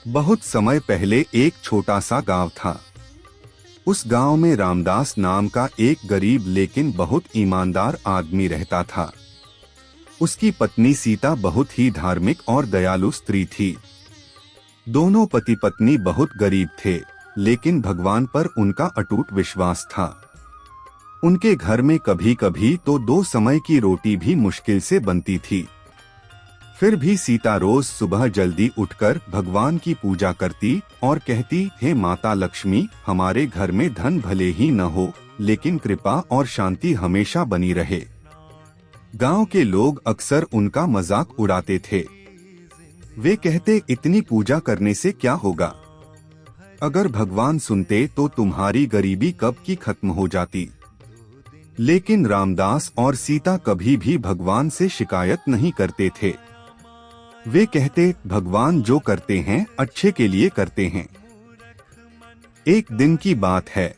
बहुत समय पहले एक छोटा सा गांव था। उस गांव में रामदास नाम का एक गरीब लेकिन बहुत ईमानदार आदमी रहता था। उसकी पत्नी सीता बहुत ही धार्मिक और दयालु स्त्री थी। दोनों पति पत्नी बहुत गरीब थे, लेकिन भगवान पर उनका अटूट विश्वास था। उनके घर में कभी कभी तो 2 समय की रोटी भी मुश्किल से बनती थी। फिर भी सीता रोज सुबह जल्दी उठकर भगवान की पूजा करती और कहती, हे माता लक्ष्मी, हमारे घर में धन भले ही न हो, लेकिन कृपा और शांति हमेशा बनी रहे। गांव के लोग अक्सर उनका मजाक उड़ाते थे। वे कहते, इतनी पूजा करने से क्या होगा? अगर भगवान सुनते तो तुम्हारी गरीबी कब की खत्म हो जाती। लेकिन रामदास और सीता कभी भी भगवान से शिकायत नहीं करते थे। वे कहते, भगवान जो करते हैं अच्छे के लिए करते हैं। एक दिन की बात है।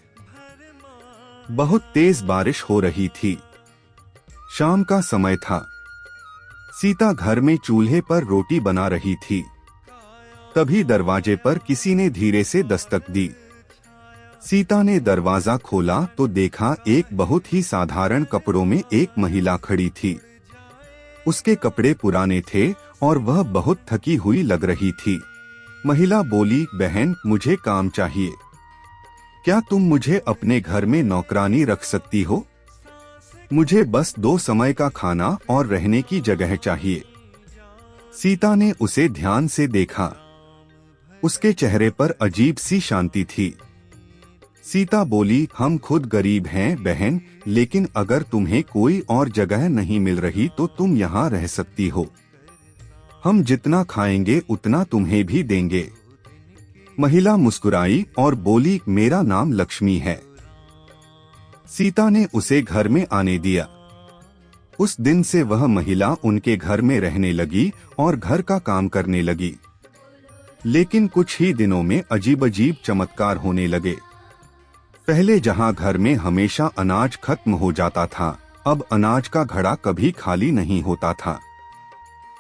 बहुत तेज बारिश हो रही थी। शाम का समय था। सीता घर में चूल्हे पर रोटी बना रही थी। तभी दरवाजे पर किसी ने धीरे से दस्तक दी। सीता ने दरवाजा खोला तो देखा एक बहुत ही साधारण कपड़ों में एक महिला खड़ी थी। उसके कपड़े पुराने थे और वह बहुत थकी हुई लग रही थी। महिला बोली, बहन, मुझे काम चाहिए। क्या तुम मुझे अपने घर में नौकरानी रख सकती हो? मुझे बस 2 समय का खाना और रहने की जगह चाहिए। सीता ने उसे ध्यान से देखा। उसके चेहरे पर अजीब सी शांति थी। सीता बोली, हम खुद गरीब हैं बहन, लेकिन अगर तुम्हें कोई और जगह नहीं मिल रही तो तुम यहाँ रह सकती हो। हम जितना खाएंगे उतना तुम्हें भी देंगे। महिला मुस्कुराई और बोली, मेरा नाम लक्ष्मी है। सीता ने उसे घर में आने दिया। उस दिन से वह महिला उनके घर में रहने लगी और घर का काम करने लगी। लेकिन कुछ ही दिनों में अजीब-अजीब चमत्कार होने लगे। पहले जहां घर में हमेशा अनाज खत्म हो जाता था, अब अनाज का घड़ा कभी खाली नहीं होता था।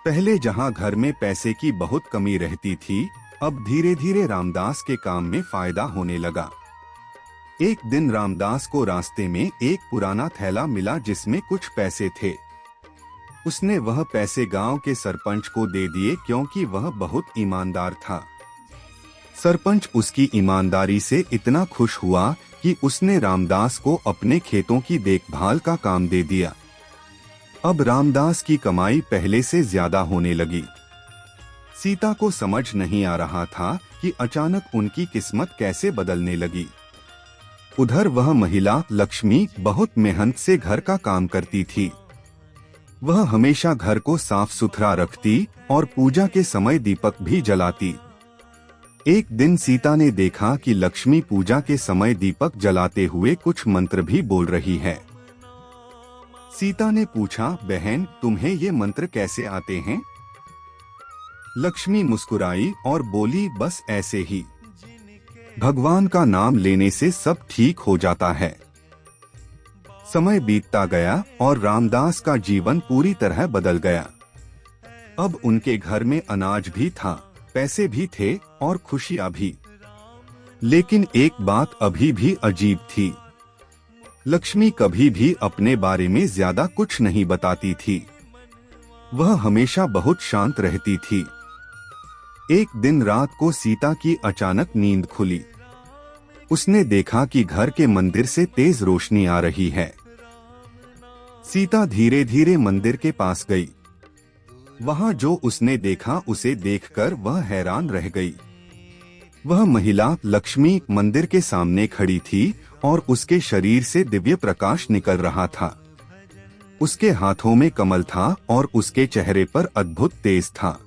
पहले जहां घर में पैसे की बहुत कमी रहती थी, अब धीरे धीरे रामदास के काम में फायदा होने लगा। एक दिन रामदास को रास्ते में एक पुराना थैला मिला जिसमें कुछ पैसे थे। उसने वह पैसे गांव के सरपंच को दे दिए क्योंकि वह बहुत ईमानदार था। सरपंच उसकी ईमानदारी से इतना खुश हुआ कि उसने रामदास को अपने खेतों की देखभाल का काम दे दिया। अब रामदास की कमाई पहले से ज्यादा होने लगी। सीता को समझ नहीं आ रहा था कि अचानक उनकी किस्मत कैसे बदलने लगी। उधर वह महिला लक्ष्मी बहुत मेहनत से घर का काम करती थी। वह हमेशा घर को साफ सुथरा रखती और पूजा के समय दीपक भी जलाती। एक दिन सीता ने देखा कि लक्ष्मी पूजा के समय दीपक जलाते हुए कुछ मंत्र भी बोल रही है। सीता ने पूछा, बहन, तुम्हें ये मंत्र कैसे आते हैं? लक्ष्मी मुस्कुराई और बोली, बस ऐसे ही। भगवान का नाम लेने से सब ठीक हो जाता है। समय बीतता गया और रामदास का जीवन पूरी तरह बदल गया। अब उनके घर में अनाज भी था, पैसे भी थे और खुशियां भी। लेकिन एक बात अभी भी अजीब थी। लक्ष्मी कभी भी अपने बारे में ज्यादा कुछ नहीं बताती थी। वह हमेशा बहुत शांत रहती थी। एक दिन रात को सीता की अचानक नींद खुली। उसने देखा कि घर के मंदिर से तेज रोशनी आ रही है। सीता धीरे धीरे मंदिर के पास गई। वहां जो उसने देखा उसे देखकर वह हैरान रह गई। वह महिला लक्ष्मी मंदिर के सामने खड़ी थी और उसके शरीर से दिव्य प्रकाश निकल रहा था। उसके हाथों में कमल था और उसके चेहरे पर अद्भुत तेज था।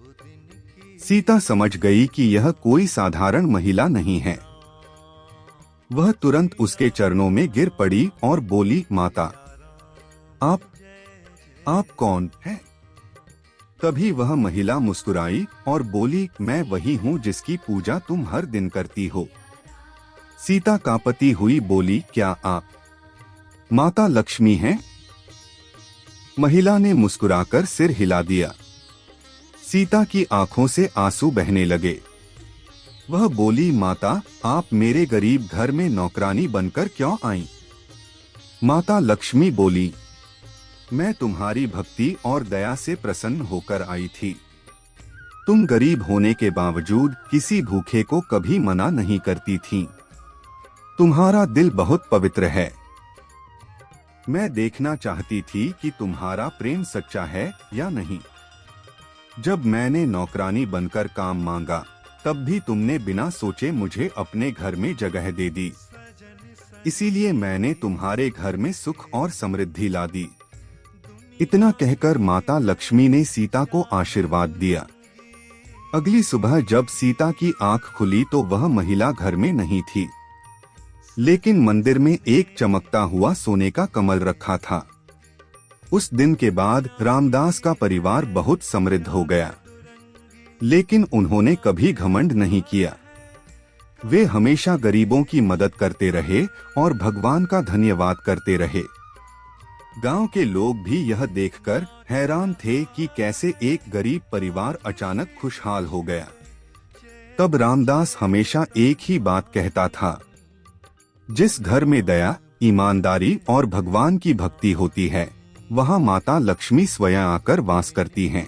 सीता समझ गई कि यह कोई साधारण महिला नहीं है। वह तुरंत उसके चरणों में गिर पड़ी और बोली, माता, आप कौन हैं? तभी वह महिला मुस्कुराई और बोली, मैं वही हूँ जिसकी पूजा तुम हर दिन करती हो। सीता कांपती हुई बोली, क्या आप माता लक्ष्मी हैं? महिला ने मुस्कुराकर सिर हिला दिया। सीता की आंखों से आंसू बहने लगे। वह बोली, माता, आप मेरे गरीब घर में नौकरानी बनकर क्यों आईं? माता लक्ष्मी बोली, मैं तुम्हारी भक्ति और दया से प्रसन्न होकर आई थी। तुम गरीब होने के बावजूद किसी भूखे को कभी मना नहीं करती थीं। तुम्हारा दिल बहुत पवित्र है। मैं देखना चाहती थी कि तुम्हारा प्रेम सच्चा है या नहीं। जब मैंने नौकरानी बनकर काम मांगा, तब भी तुमने बिना सोचे मुझे अपने घर में जगह दे दी। इसीलिए मैंने तुम्हारे घर में सुख और समृद्धि ला दी। इतना कहकर माता लक्ष्मी ने सीता को आशीर्वाद दिया। अगली सुबह जब सीता की आंख खुली तो वह महिला घर में नहीं थी, लेकिन मंदिर में एक चमकता हुआ सोने का कमल रखा था। उस दिन के बाद रामदास का परिवार बहुत समृद्ध हो गया, लेकिन उन्होंने कभी घमंड नहीं किया। वे हमेशा गरीबों की मदद करते रहे और भगवान का धन्यवाद करते रहे। गांव के लोग भी यह देखकर हैरान थे कि कैसे एक गरीब परिवार अचानक खुशहाल हो गया। तब रामदास हमेशा एक ही बात कहता था, जिस घर में दया, ईमानदारी और भगवान की भक्ति होती है, वहां माता लक्ष्मी स्वयं आकर वास करती हैं।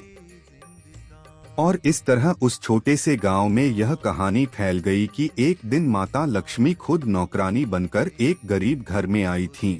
और इस तरह उस छोटे से गांव में यह कहानी फैल गई कि एक दिन माता लक्ष्मी खुद नौकरानी बनकर एक गरीब घर में आई थीं।